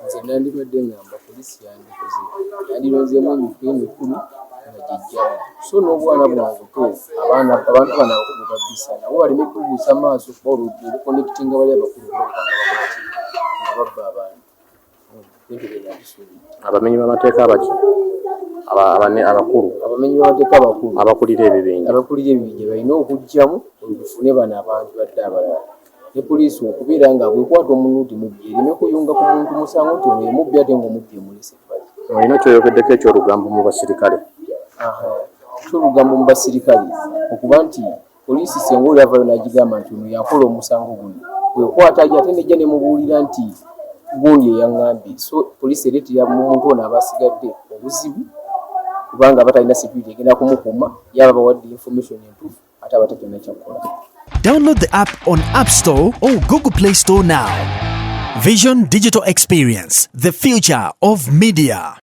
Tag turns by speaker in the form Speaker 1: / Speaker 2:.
Speaker 1: nze nandibadde ngamba polisi yandikoze yandironzeemu emikulu emikulu nga gijjamu so n'obwana bwange butuufu abantu bano abakulu babisa nabo baleme kubuusa maaso kuba olukonekitinga bali abakulu nga babba abantu
Speaker 2: abamenyi b'amateeka abaki abakulu
Speaker 1: abamenyi b'amateeka abakulu
Speaker 2: abakulira ebibinja
Speaker 1: balina okujjamu olufune bano abantu badde abalala ne poliisi okubeera nga bwekwata omuntu nti mubbi ereme kuyunga ku muntu musango nti ono emubbi ate ng'omubbi emulese ebbali.
Speaker 2: Olina kyoyogeddeko ekyolugambo mu basirikale?
Speaker 1: Kyolugambo mu basirikale okuba nti poliisi senga oli avayo n'agigamba nti ono yakola omusango guno bwekwata ate nejja ne mubuulira nti gundi eyaŋŋambye so poliisi ereetera mu muntu ono aba asigadde obuzibu kubanga batalina security egenda kumukuuma yaba bawadde information entuufu ate aba tatonna kyakukola.
Speaker 3: Download the app on App Store or Google Play Store now. Vision Digital Experience, the future of media.